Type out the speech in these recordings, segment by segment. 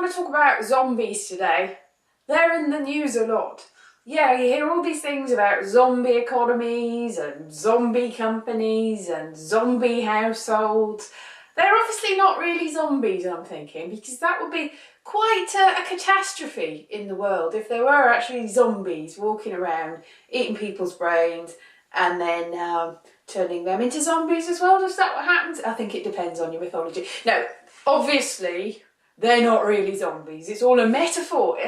want to talk about zombies today. They're in the news a lot. Yeah, you hear all these things about zombie economies and zombie companies and zombie households. They're obviously not really zombies, I'm thinking, because that would be quite a catastrophe in the world if there were actually zombies walking around, eating people's brains and then turning them into zombies as well. Is that what happens? I think it depends on your mythology. No, obviously they're not really zombies. It's all a metaphor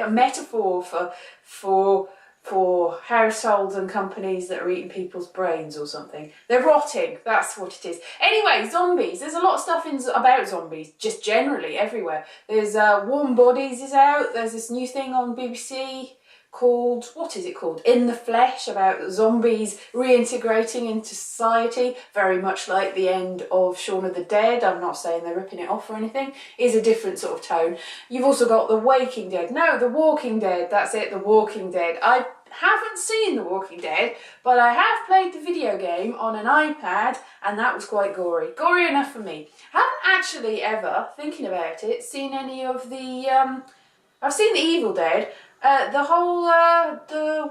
for households and companies that are eating people's brains or something. They're rotting, that's what it is. Anyway, zombies. There's a lot of stuff about zombies, just generally everywhere. There's Warm Bodies is out. There's this new thing on BBC called, what is it called? In the Flesh, about zombies reintegrating into society, very much like the end of Shaun of the Dead. I'm not saying they're ripping it off or anything. It's a different sort of tone. You've also got The Waking Dead. No, The Walking Dead. That's it, The Walking Dead. I haven't seen The Walking Dead, but I have played the video game on an iPad, and that was quite gory. Gory enough for me. Haven't actually ever, thinking about it, seen any of the, I've seen The Evil Dead. The whole,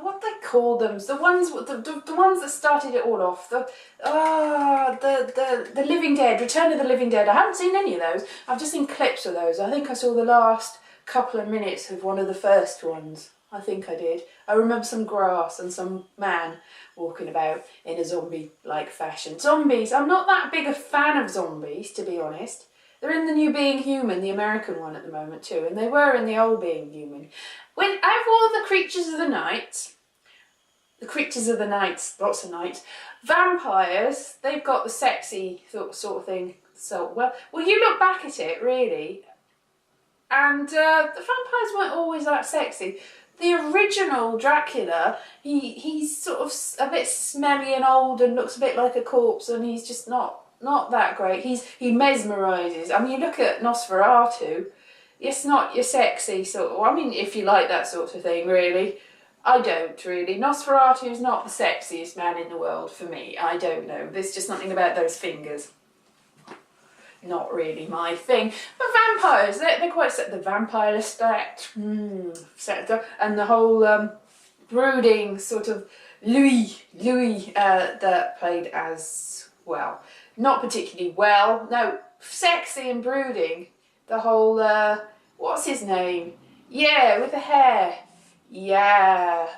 what they call them, the ones that started it all off, the Living Dead, Return of the Living Dead. I haven't seen any of those. I've just seen clips of those. I think I saw the last couple of minutes of one of the first ones. I think I did. I remember some grass and some man walking about in a zombie-like fashion. Zombies, I'm not that big a fan of zombies, to be honest. They're in the new Being Human, the American one at the moment too, and they were in the old Being Human. When out of all the creatures of the night, lots of nights, vampires, they've got the sexy sort of thing. So, well, you look back at it, really, and the vampires weren't always that sexy. The original Dracula, he's sort of a bit smelly and old and looks a bit like a corpse, and he's just not that great. He mesmerises. I mean, you look at Nosferatu, it's not your sexy sort of, I mean, if you like that sort of thing, really. I don't really. Nosferatu's not the sexiest man in the world for me. I don't know. There's just nothing about those fingers. Not really my thing. But vampires, they're quite set. The vampire aspect, sector, and the whole brooding sort of Louis that played as, well, not particularly well. No, sexy and brooding. The whole, what's his name? Yeah, with the hair. Yeah.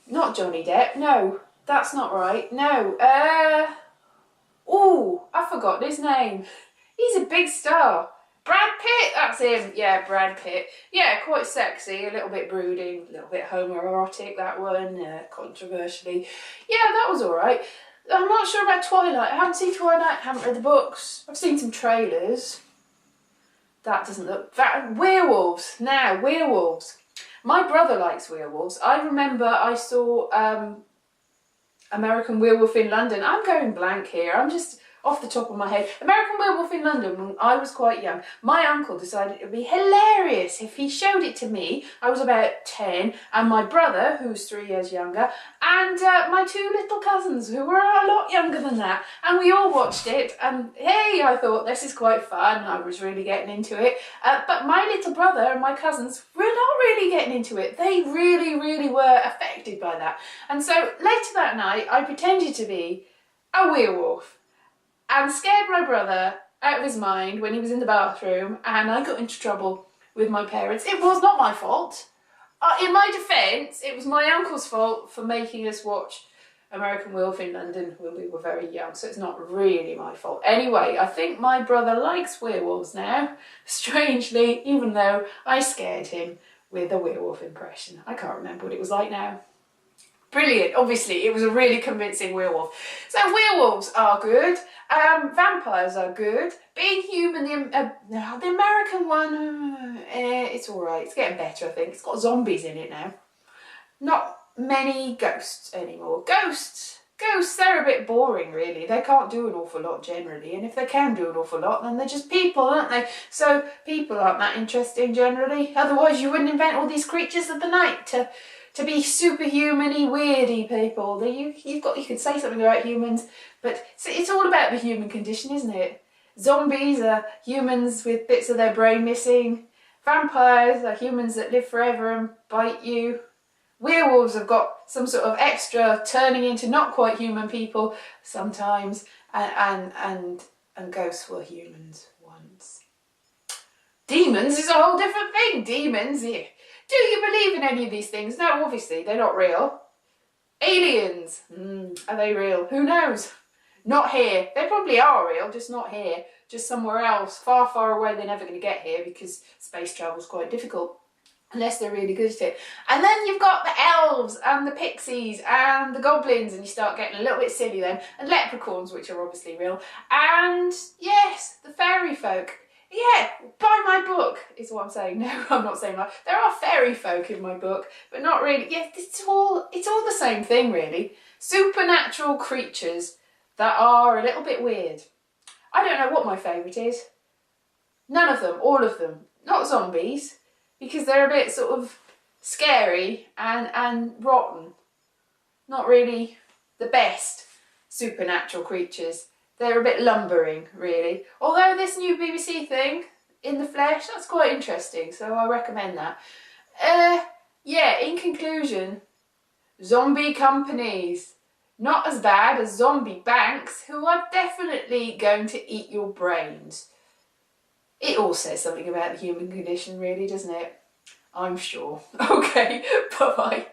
Not Johnny Depp. No, that's not right. No. Oh, I've forgotten his name. He's a big star. Brad Pitt, that's him. Yeah, Brad Pitt. Yeah, quite sexy, a little bit brooding, a little bit homoerotic, that one, controversially. Yeah, that was alright. I'm not sure about Twilight. I haven't seen Twilight, haven't read the books. I've seen some trailers. That doesn't look... werewolves. Now, werewolves. My brother likes werewolves. I remember I saw American Werewolf in London. I'm going blank here. I'm just off the top of my head. American Werewolf in London, when I was quite young. My uncle decided it would be hilarious if he showed it to me. I was about 10, and my brother, who's 3 years younger, and my 2 little cousins, who were a lot younger than that. And we all watched it, and hey, I thought, this is quite fun. I was really getting into it. But my little brother and my cousins were not really getting into it. They really, really were affected by that. And so later that night, I pretended to be a werewolf and scared my brother out of his mind when he was in the bathroom, and I got into trouble with my parents. It was not my fault. In my defence, it was my uncle's fault for making us watch American Werewolf in London when we were very young, so it's not really my fault. Anyway, I think my brother likes werewolves now, strangely, even though I scared him with a werewolf impression. I can't remember what it was like now. Brilliant, obviously, it was a really convincing werewolf. So werewolves are good, vampires are good. Being Human, the American one, it's alright, it's getting better, I think. It's got zombies in it now. Not many ghosts anymore. Ghosts, they're a bit boring, really. They can't do an awful lot generally, and if they can do an awful lot, then they're just people, aren't they? So people aren't that interesting generally. Otherwise you wouldn't invent all these creatures of the night to be superhuman-y, weirdy people. You could say something about humans, but it's all about the human condition, isn't it? Zombies are humans with bits of their brain missing. Vampires are humans that live forever and bite you. Werewolves have got some sort of extra turning into not quite human people sometimes, and ghosts were humans once. Demons is a whole different thing. Demons, yeah. Do you believe in any of these things? No, obviously, they're not real. Aliens, are they real? Who knows? Not here. They probably are real, just not here. Just somewhere else, far, far away. They're never going to get here because space travel is quite difficult. Unless they're really good at it. And then you've got the elves and the pixies and the goblins, and you start getting a little bit silly then. And leprechauns, which are obviously real. And yes, the fairy folk. Yeah, buy my book is what I'm saying. No, I'm not saying that. There are fairy folk in my book, but not really. Yeah, it's all the same thing really. Supernatural creatures that are a little bit weird. I don't know what my favourite is. None of them, all of them. Not zombies, because they're a bit sort of scary and rotten. Not really the best supernatural creatures. They're a bit lumbering, really. Although this new BBC thing, In the Flesh, that's quite interesting, so I recommend that. Yeah, in conclusion, zombie companies. Not as bad as zombie banks, who are definitely going to eat your brains. It all says something about the human condition, really, doesn't it? I'm sure. Okay, bye-bye.